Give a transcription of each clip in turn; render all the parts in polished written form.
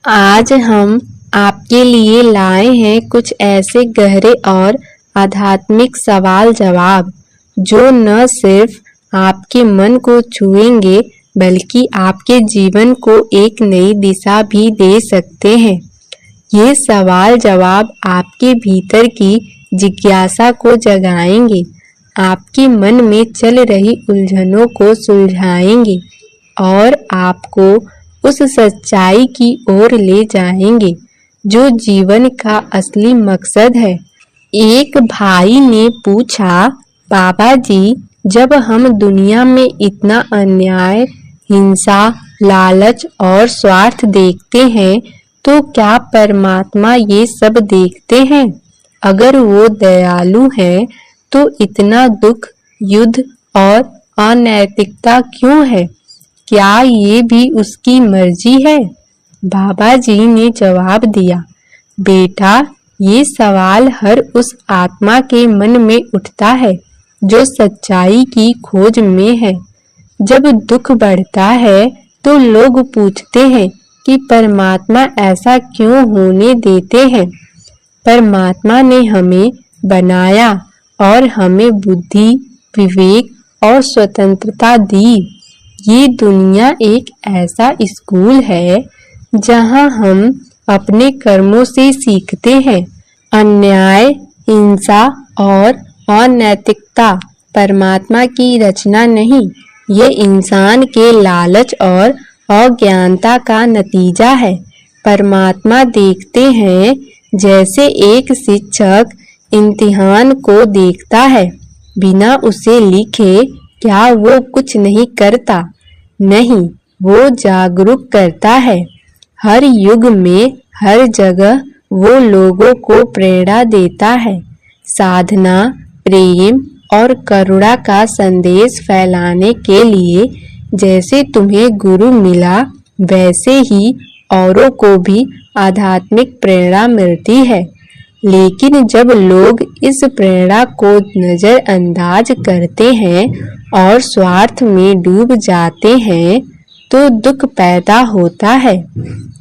आज हम आपके लिए लाए हैं कुछ ऐसे गहरे और आध्यात्मिक सवाल जवाब जो न सिर्फ आपके मन को छुएंगे बल्कि आपके जीवन को एक नई दिशा भी दे सकते हैं। ये सवाल जवाब आपके भीतर की जिज्ञासा को जगाएंगे, आपके मन में चल रही उलझनों को सुलझाएंगे और आपको उस सच्चाई की ओर ले जाएंगे जो जीवन का असली मकसद है। एक भाई ने पूछा, बाबा जी, जब हम दुनिया में इतना अन्याय, हिंसा, लालच और स्वार्थ देखते हैं तो क्या परमात्मा ये सब देखते हैं? अगर वो दयालु हैं तो इतना दुख, युद्ध और अनैतिकता क्यों है? क्या ये भी उसकी मर्जी है? बाबा जी ने जवाब दिया, बेटा, ये सवाल हर उस आत्मा के मन में उठता है जो सच्चाई की खोज में है। जब दुख बढ़ता है तो लोग पूछते हैं कि परमात्मा ऐसा क्यों होने देते हैं? परमात्मा ने हमें बनाया और हमें बुद्धि, विवेक और स्वतंत्रता दी। ये दुनिया एक ऐसा स्कूल है जहां हम अपने कर्मों से सीखते हैं। अन्याय, हिंसा और अनैतिकता परमात्मा की रचना नहीं, ये इंसान के लालच और अज्ञानता का नतीजा है। परमात्मा देखते हैं जैसे एक शिक्षक इम्तिहान को देखता है, बिना उसे लिखे क्या वो कुछ नहीं करता? नहीं, वो जागरूक करता है। हर युग में, हर जगह वो लोगों को प्रेरणा देता है। साधना, प्रेम और करुणा का संदेश फैलाने के लिए। जैसे तुम्हें गुरु मिला वैसे ही औरों को भी आध्यात्मिक प्रेरणा मिलती है। लेकिन जब लोग इस प्रेरणा को नजरअंदाज करते हैं और स्वार्थ में डूब जाते हैं तो दुख पैदा होता है।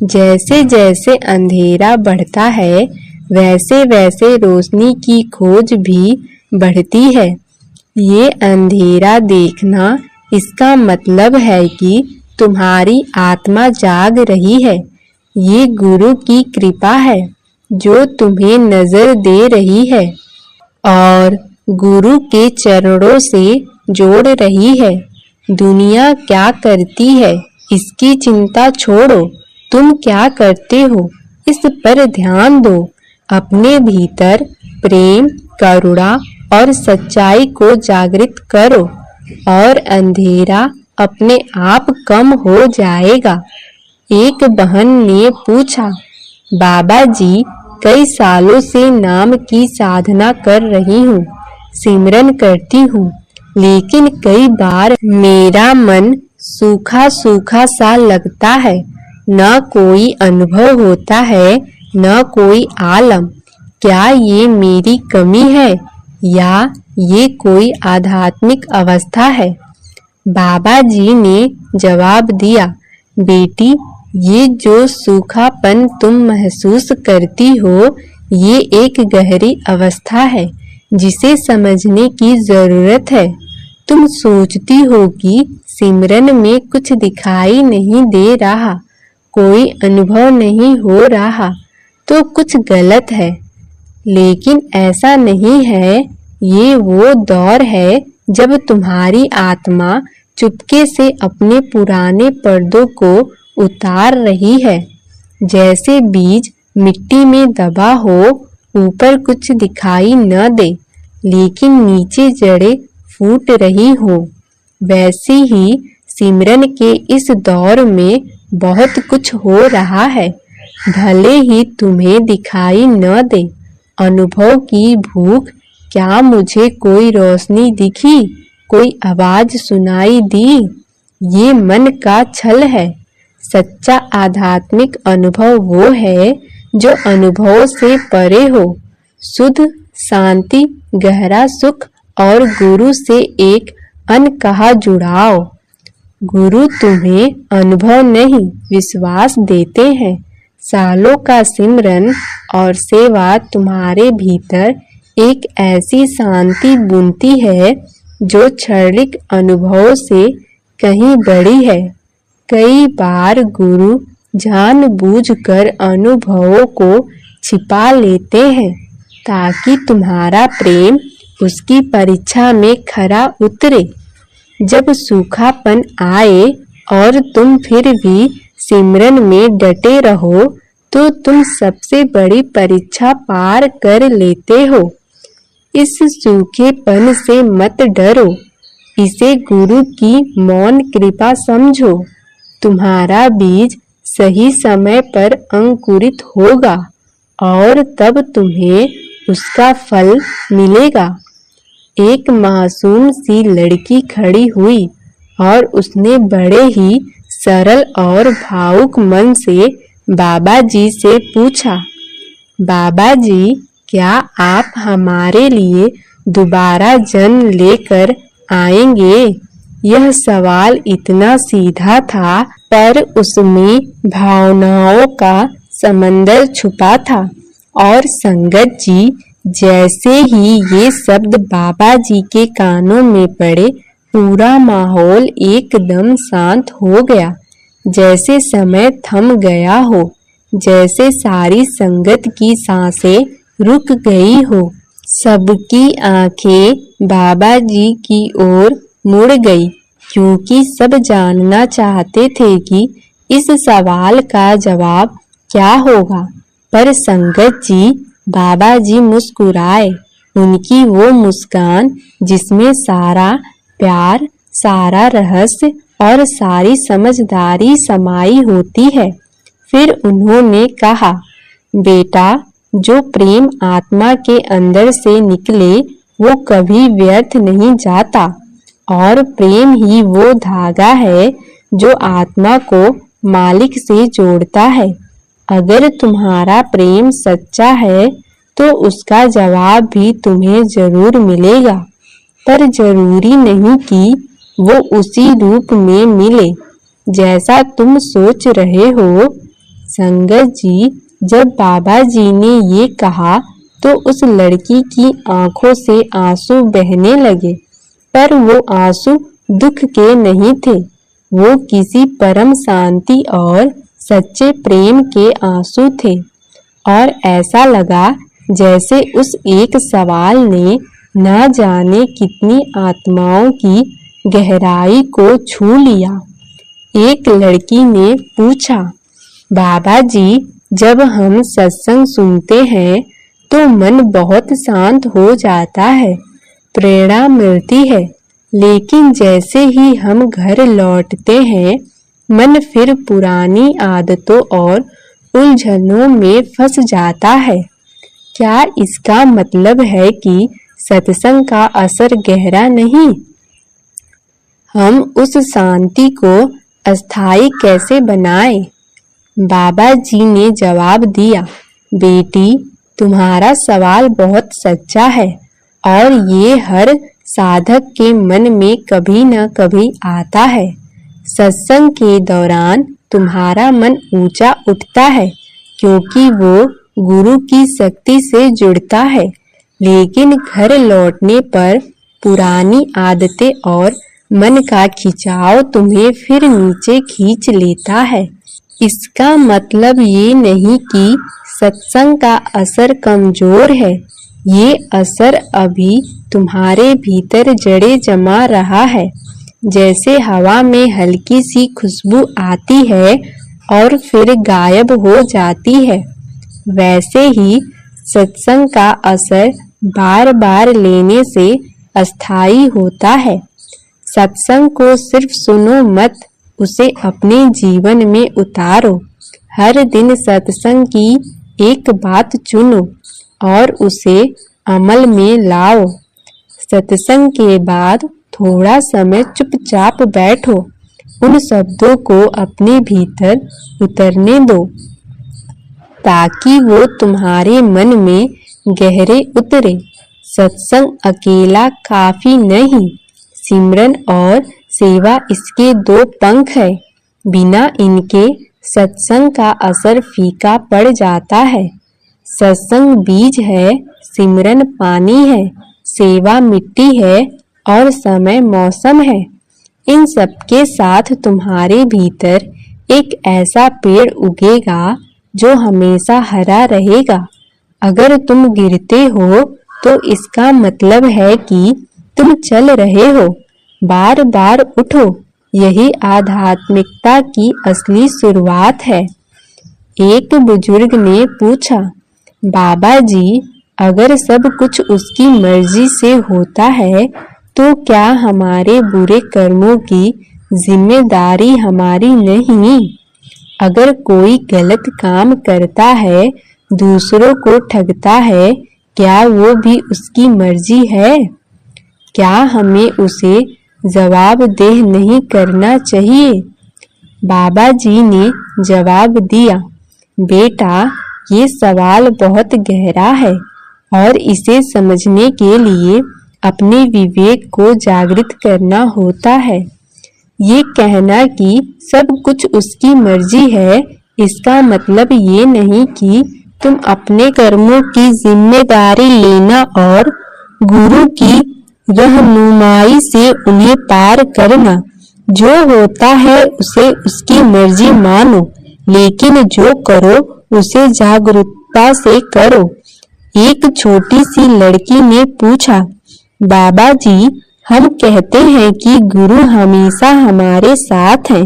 जैसे जैसे अंधेरा बढ़ता है वैसे वैसे रोशनी की खोज भी बढ़ती है। ये अंधेरा देखना, इसका मतलब है कि तुम्हारी आत्मा जाग रही है। ये गुरु की कृपा है जो तुम्हें नजर दे रही है और गुरु के चरणों से जोड़ रही है। दुनिया क्या करती है इसकी चिंता छोड़ो, तुम क्या करते हो इस पर ध्यान दो। अपने भीतर प्रेम, करुणा और सच्चाई को जागृत करो और अंधेरा अपने आप कम हो जाएगा। एक बहन ने पूछा, बाबा जी, कई सालों से नाम की साधना कर रही हूँ, सिमरन करती हूँ, लेकिन कई बार मेरा मन सूखा सूखा सा लगता है। न कोई अनुभव होता है, न कोई आलम। क्या ये मेरी कमी है या ये कोई आध्यात्मिक अवस्था है? बाबा जी ने जवाब दिया, बेटी, ये जो सूखापन तुम महसूस करती हो, ये एक गहरी अवस्था है जिसे समझने की जरूरत है। तुम सोचती हो कि सिमरन में कुछ दिखाई नहीं दे रहा, कोई अनुभव नहीं हो रहा, तो कुछ गलत है। लेकिन ऐसा नहीं है। ये वो दौर है जब तुम्हारी आत्मा चुपके से अपने पुराने पर्दों को उतार रही है। जैसे बीज मिट्टी में दबा हो, ऊपर कुछ दिखाई न दे लेकिन नीचे जड़ें फूट रही हो, वैसे ही सिमरन के इस दौर में बहुत कुछ हो रहा है। भले ही तुम्हें दिखाई न दे। अनुभव की भूख, क्या मुझे कोई रोशनी दिखी, कोई आवाज सुनाई दी? ये मन का छल है। सच्चा आध्यात्मिक अनुभव वो है जो अनुभव से परे हो। शुद्ध शांति, गहरा सुख और गुरु से एक अनकहा जुड़ाव। गुरु तुम्हें अनुभव नहीं, विश्वास देते हैं। सालों का सिमरन और सेवा तुम्हारे भीतर एक ऐसी शांति बुनती है जो क्षणिक अनुभव से कहीं बड़ी है। कई बार गुरु जानबूझकर अनुभवों को छिपा लेते हैं ताकि तुम्हारा प्रेम उसकी परीक्षा में खरा उतरे। जब सूखापन आए और तुम फिर भी सिमरन में डटे रहो तो तुम सबसे बड़ी परीक्षा पार कर लेते हो। इस सूखेपन से मत डरो, इसे गुरु की मौन कृपा समझो। तुम्हारा बीज सही समय पर अंकुरित होगा और तब तुम्हें उसका फल मिलेगा। एक मासूम सी लड़की खड़ी हुई और उसने बड़े ही सरल और भावुक मन से बाबा जी से पूछा, बाबा जी, क्या आप हमारे लिए दोबारा जन्म लेकर आएंगे? यह सवाल इतना सीधा था पर उसमें भावनाओं का समंदर छुपा था। और संगत जी, जैसे ही ये शब्द बाबा जी के कानों में पड़े, पूरा माहौल एकदम शांत हो गया, जैसे समय थम गया हो, जैसे सारी संगत की सांसें रुक गई हो। सबकी आंखें बाबा जी की ओर मुड़ गई क्योंकि सब जानना चाहते थे कि इस सवाल का जवाब क्या होगा। पर संगत जी, बाबा जी मुस्कुराए। उनकी वो मुस्कान जिसमें सारा प्यार, सारा रहस्य और सारी समझदारी समाई होती है। फिर उन्होंने कहा, बेटा, जो प्रेम आत्मा के अंदर से निकले वो कभी व्यर्थ नहीं जाता और प्रेम ही वो धागा है जो आत्मा को मालिक से जोड़ता है। अगर तुम्हारा प्रेम सच्चा है तो उसका जवाब भी तुम्हें जरूर मिलेगा, पर जरूरी नहीं कि वो उसी रूप में मिले जैसा तुम सोच रहे हो। संगत जी, जब बाबा जी ने ये कहा तो उस लड़की की आंखों से आंसू बहने लगे, पर वो आंसू दुख के नहीं थे, वो किसी परम शांति और सच्चे प्रेम के आंसू थे। और ऐसा लगा जैसे उस एक सवाल ने ना जाने कितनी आत्माओं की गहराई को छू लिया। एक लड़की ने पूछा, बाबा जी, जब हम सत्संग सुनते हैं तो मन बहुत शांत हो जाता है, प्रेरणा मिलती है, लेकिन जैसे ही हम घर लौटते हैं मन फिर पुरानी आदतों और उलझनों में फंस जाता है। क्या इसका मतलब है कि सत्संग का असर गहरा नहीं? हम उस शांति को अस्थायी कैसे बनाएं? बाबा जी ने जवाब दिया, बेटी, तुम्हारा सवाल बहुत सच्चा है और ये हर साधक के मन में कभी न कभी आता है। सत्संग के दौरान तुम्हारा मन ऊंचा उठता है क्योंकि वो गुरु की शक्ति से जुड़ता है, लेकिन घर लौटने पर पुरानी आदतें और मन का खिंचाव तुम्हें फिर नीचे खींच लेता है। इसका मतलब ये नहीं कि सत्संग का असर कमजोर है, ये असर अभी तुम्हारे भीतर जड़ें जमा रहा है। जैसे हवा में हल्की सी खुशबू आती है और फिर गायब हो जाती है, वैसे ही सत्संग का असर बार बार लेने से अस्थायी होता है। सत्संग को सिर्फ सुनो मत, उसे अपने जीवन में उतारो। हर दिन सत्संग की एक बात चुनो और उसे अमल में लाओ। सत्संग के बाद थोड़ा समय चुपचाप बैठो, उन शब्दों को अपने भीतर उतरने दो ताकि वो तुम्हारे मन में गहरे उतरे। सत्संग अकेला काफी नहीं, सिमरन और सेवा इसके दो पंख है। बिना इनके सत्संग का असर फीका पड़ जाता है। सत्संग बीज है, सिमरन पानी है, सेवा मिट्टी है और समय मौसम है। इन सबके साथ तुम्हारे भीतर एक ऐसा पेड़ उगेगा जो हमेशा हरा रहेगा। अगर तुम गिरते हो तो इसका मतलब है कि तुम चल रहे हो। बार बार उठो, यही आध्यात्मिकता की असली शुरुआत है। एक बुजुर्ग ने पूछा, बाबा जी, अगर सब कुछ उसकी मर्जी से होता है तो क्या हमारे बुरे कर्मों की जिम्मेदारी हमारी नहीं? अगर कोई गलत काम करता है, दूसरों को ठगता है, क्या वो भी उसकी मर्जी है? क्या हमें उसे जवाबदेह नहीं करना चाहिए? बाबा जी ने जवाब दिया, बेटा, ये सवाल बहुत गहरा है और इसे समझने के लिए अपने विवेक को जागृत करना होता है। ये कहना कि सब कुछ उसकी मर्जी है, इसका मतलब ये नहीं कि तुम अपने कर्मों की जिम्मेदारी लेना और गुरु की रहनुमाई से उन्हें पार करना। जो होता है उसे उसकी मर्जी मानो, लेकिन जो करो उसे जागरूकता से करो। एक छोटी सी लड़की ने पूछा, बाबा जी, हम कहते हैं कि गुरु हमेशा हमारे साथ हैं,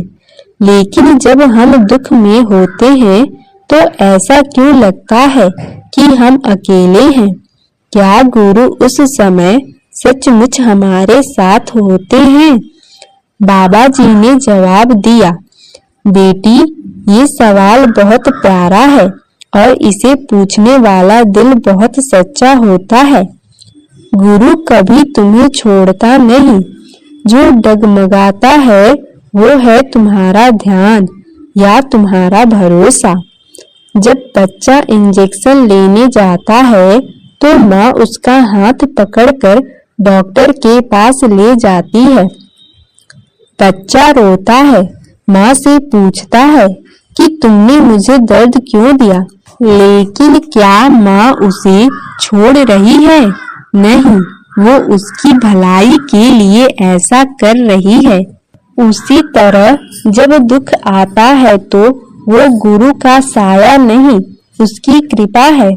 लेकिन जब हम दुख में होते हैं तो ऐसा क्यों लगता है कि हम अकेले हैं? क्या गुरु उस समय सचमुच हमारे साथ होते हैं? बाबा जी ने जवाब दिया, बेटी, ये सवाल बहुत प्यारा है और इसे पूछने वाला दिल बहुत सच्चा होता है। गुरु कभी तुम्हें छोड़ता नहीं। जो डगमगाता है वो है तुम्हारा ध्यान या तुम्हारा भरोसा। जब बच्चा इंजेक्शन लेने जाता है तो माँ उसका हाथ पकड़कर डॉक्टर के पास ले जाती है। बच्चा रोता है, माँ से पूछता है कि तुमने मुझे दर्द क्यों दिया, लेकिन क्या माँ उसे छोड़ रही है? नहीं, वो उसकी भलाई के लिए ऐसा कर रही है। उसी तरह जब दुख आता है तो वो गुरु का साया नहीं, उसकी कृपा है।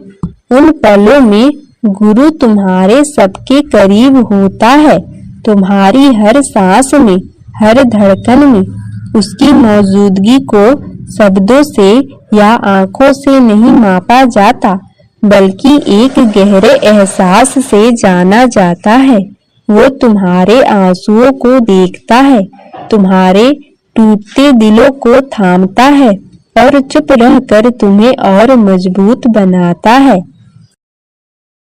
उन पलों में गुरु तुम्हारे सबके करीब होता है, तुम्हारी हर सांस में, हर धड़कन में। उसकी मौजूदगी को शब्दों से या आंखों से नहीं मापा जाता, बल्कि एक गहरे एहसास से जाना जाता है। वो तुम्हारे आंसुओं को देखता है, तुम्हारे टूटते दिलों को थामता है और चुप रहकर तुम्हें और मजबूत बनाता है।